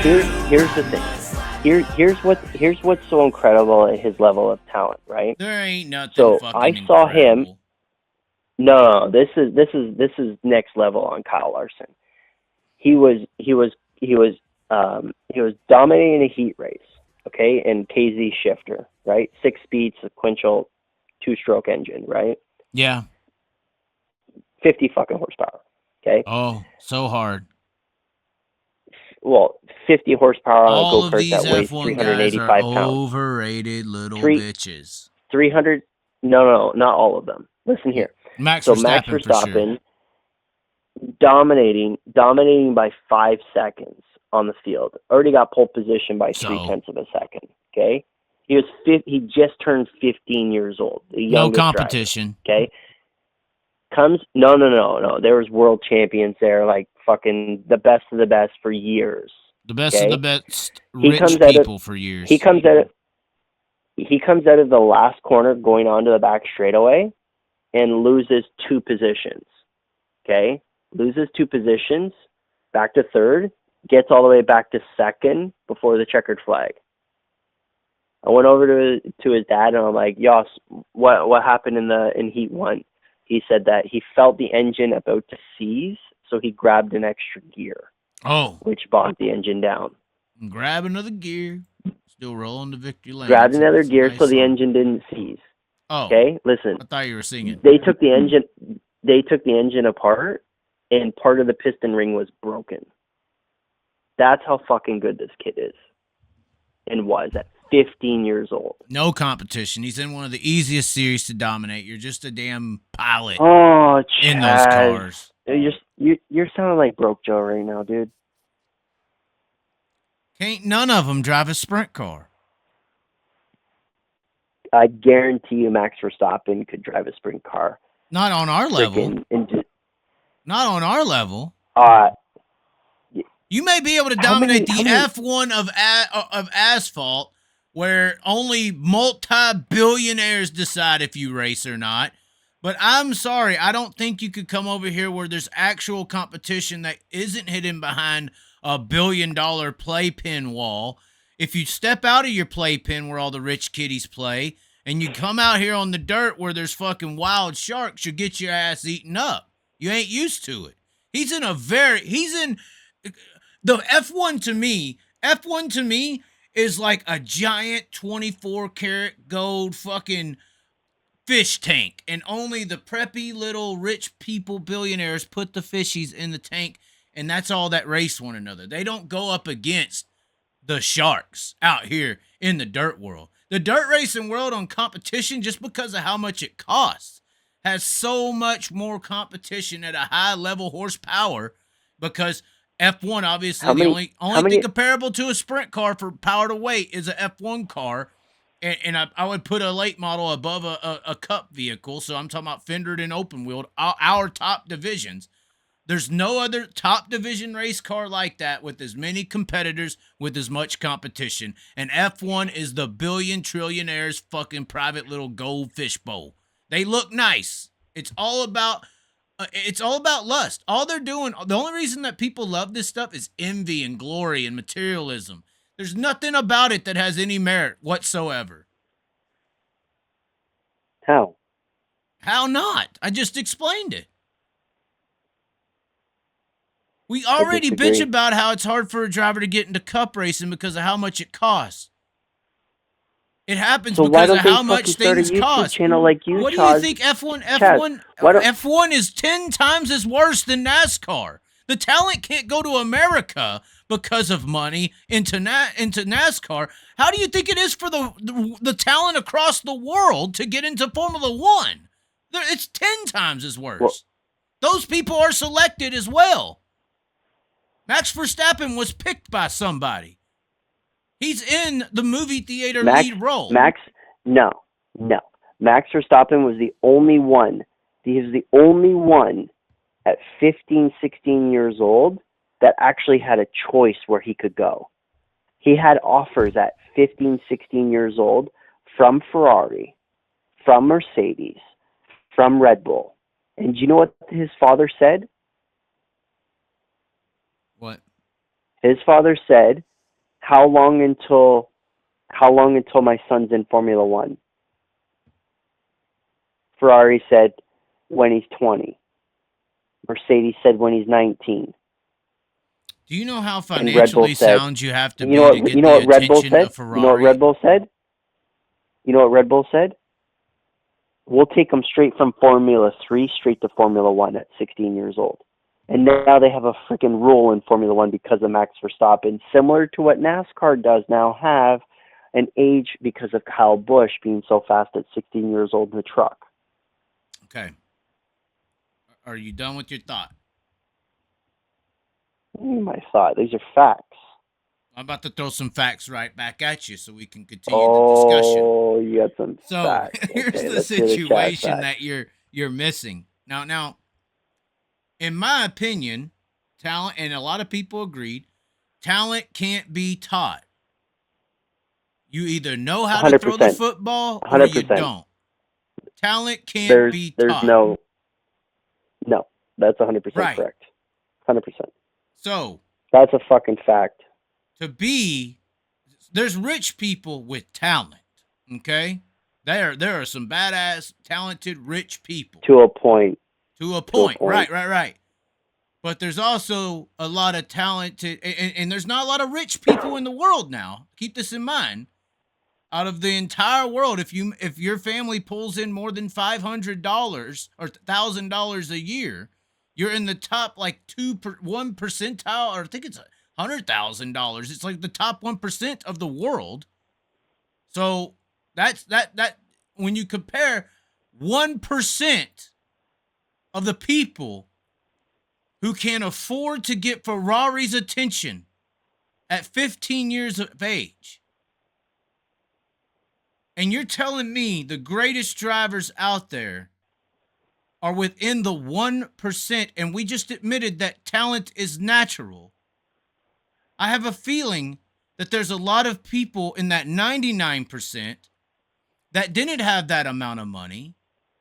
Here's the thing. Here's what's so incredible at his level of talent, right? There ain't nothing. So fucking I saw incredible. him. No, this is next level on Kyle Larson. He was dominating a heat race, okay, in KZ shifter, right? 6-speed sequential 2-stroke engine, right? Yeah. 50 fucking horsepower, okay? Oh, so hard. Well, 50 horsepower on a All of go-kart these that weighs F1 guys are 385 pounds. overrated little bitches. 300, no, not all of them. Listen here. Max So Verstappen, Max for Verstappen sure. dominating by 5 seconds on the field. Already got pole position by 0.3 of a second. Okay, he just turned 15 years old. The No youngest competition. Driver, okay, no. There was world champions there, like fucking the best of the best for years. The best okay? of the best rich people for years. He comes out of the last corner going onto the back straightaway and loses 2 positions. Okay? Loses 2 positions, back to third, gets all the way back to second before the checkered flag. I went over to his dad and I'm like, Yoss, what happened in heat 1? He said that he felt the engine about to seize, so he grabbed an extra gear. Oh. Which bogged the engine down. Grab another gear. Still rolling the victory lane. Grabbed another gear so the engine didn't seize. Oh. Okay, listen. I thought you were singing. They took the engine apart, and part of the piston ring was broken. That's how fucking good this kid is. And was at 15 years old. No competition. He's in one of the easiest series to dominate. You're just a damn pilot. Oh, Chaz. In those cars. You're sounding like Broke Joe right now, dude. Can't none of them drive a sprint car. I guarantee you Max Verstappen could drive a sprint car. Not on our level. Not on our level. You may be able to dominate the F1 of asphalt, where only multi-billionaires decide if you race or not. But I'm sorry, I don't think you could come over here where there's actual competition that isn't hidden behind a $1 billion playpen wall. If you step out of your playpen where all the rich kiddies play, and you come out here on the dirt where there's fucking wild sharks, you'll get your ass eaten up. You ain't used to it. The F1 to me is like a giant 24-karat gold fucking fish tank, and only the preppy little rich people, billionaires, put the fishies in the tank, and that's all that race one another. They don't go up against the sharks out here in the dirt world. The dirt racing world on competition, just because of how much it costs, has so much more competition at a high level horsepower, because F1, obviously, the only thing comparable to a sprint car for power to weight is a F1 car. And I would put a late model above a cup vehicle. So I'm talking about fendered and open wheeled, our top divisions. There's no other top division race car like that with as many competitors, with as much competition. And F1 is the billion trillionaires fucking private little gold fishbowl. They look nice. It's all about lust. All they're doing, the only reason that people love this stuff is envy and glory and materialism. There's nothing about it that has any merit whatsoever. How? How not? I just explained it. We already bitch about how it's hard for a driver to get into cup racing because of how much it costs. It happens because of how much things cost. Channel like you, what do you think F1 is 10 times as worse than NASCAR? The talent can't go to America because of money into NASCAR. How do you think it is for the talent across the world to get into Formula One? It's 10 times as worse. Well, those people are selected as well. Max Verstappen was picked by somebody. He's in the movie theater lead role. No. Max Verstappen was the only one. He is the only one at 15, 16 years old that actually had a choice where he could go. He had offers at 15, 16 years old from Ferrari, from Mercedes, from Red Bull. And do you know what his father said? What? His father said, how long until my son's in Formula One? Ferrari said when he's 20. Mercedes said when he's 19. Do you know how And Red Bull financially said, sound you have to you be know what, to get you know the what Red Bull attention said? of Ferrari? You know what Red Bull said? You know what Red Bull said? We'll take them straight from Formula 3 straight to Formula 1 at 16 years old. And now they have a freaking rule in Formula 1 because of Max Verstappen, similar to what NASCAR does now have an age because of Kyle Busch being so fast at 16 years old in the truck. Okay. Are you done with your thought? My thought. These are facts. I'm about to throw some facts right back at you so we can continue the discussion. Oh, you got some facts. Here's Okay, the let's hear the Chaz situation facts. that you're missing. Now, in my opinion, talent, and a lot of people agreed, talent can't be taught. You either know how to throw the 100%. football or 100%. you don't. Talent can't be taught. No, that's 100% Right. correct. 100%. So That's a fucking fact. there's rich people with talent, okay? There are some badass, talented, rich people. To a point. Right. But there's also a lot of talented, and there's not a lot of rich people in the world now. Keep this in mind. Out of the entire world, if your family pulls in more than $500 or $1,000 a year, you're in the top like 1 percentile, or I think it's $100,000. It's like the top 1% of the world. So that's that when you compare 1% of the people who can afford to get Ferrari's attention at 15 years of age, and you're telling me the greatest drivers out there are within the 1%, and we just admitted that talent is natural, I have a feeling that there's a lot of people in that 99% that didn't have that amount of money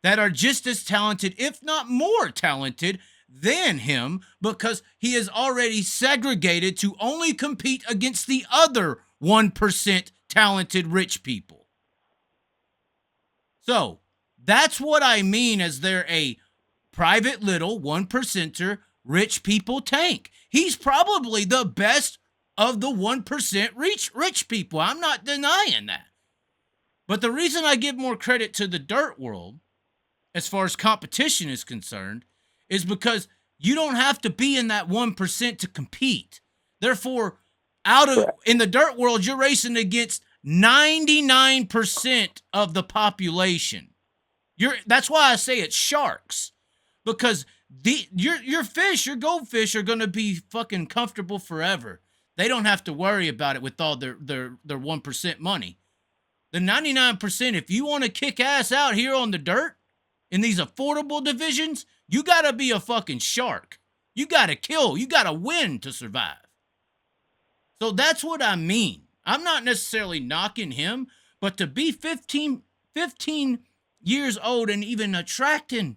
that are just as talented, if not more talented, than him, because he is already segregated to only compete against the other 1% talented rich people. So that's what I mean as they're a private little 1%er rich people tank. He's probably the best of the 1% rich people. I'm not denying that. But the reason I give more credit to the dirt world, as far as competition is concerned, is because you don't have to be in that 1% to compete. Therefore, in the dirt world, you're racing against 99% of the population. That's why I say it's sharks, because your goldfish are going to be fucking comfortable forever. They don't have to worry about it with all their 1% money. The 99%, if you want to kick ass out here on the dirt in these affordable divisions, you got to be a fucking shark. You got to kill. You got to win to survive. So that's what I mean. I'm not necessarily knocking him, but to be 15 years old and even attracting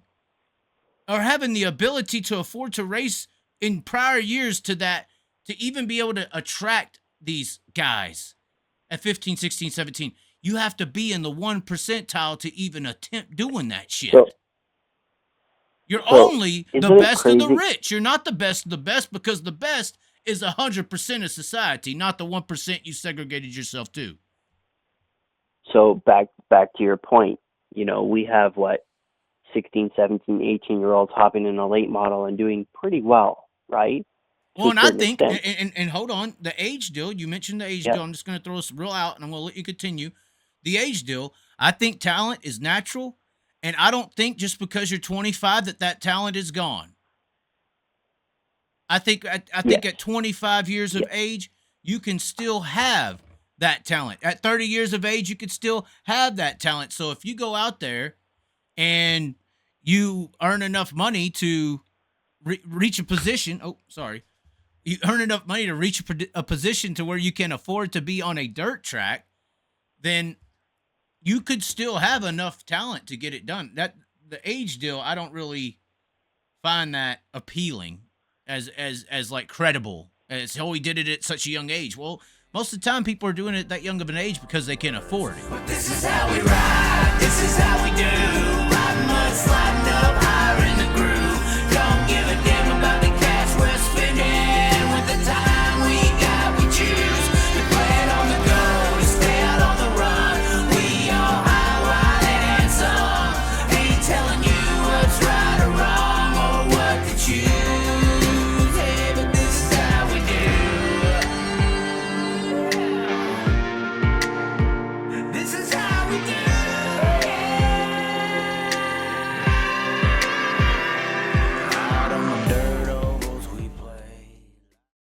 or having the ability to afford to race in prior years to that, to even be able to attract these guys at 15, 16, 17, you have to be in the 1 percentile to even attempt doing that shit. You're only the best of the rich. You're not the best of the best, because the best is 100% of society, not the 1% you segregated yourself to. So back to your point, we have 16, 17, 18-year-olds hopping in a late model and doing pretty well, right? Well, and I think, and hold on, the age deal, you mentioned the age deal. I'm just going to throw this real out, and I'm going to let you continue. The age deal, I think talent is natural, and I don't think just because you're 25 that talent is gone. I think at 25 years of age, you can still have that talent. At 30 years of age, you could still have that talent. So if you go out there and you earn enough money to reach a position, you earn enough money to reach a position to where you can afford to be on a dirt track, then you could still have enough talent to get it done. That the age deal, I don't really find that appealing as like credible. As he did it at such a young age. Well, Most of the time, people are doing it at that young of an age because they can afford it. This is how we ride. This is how we do.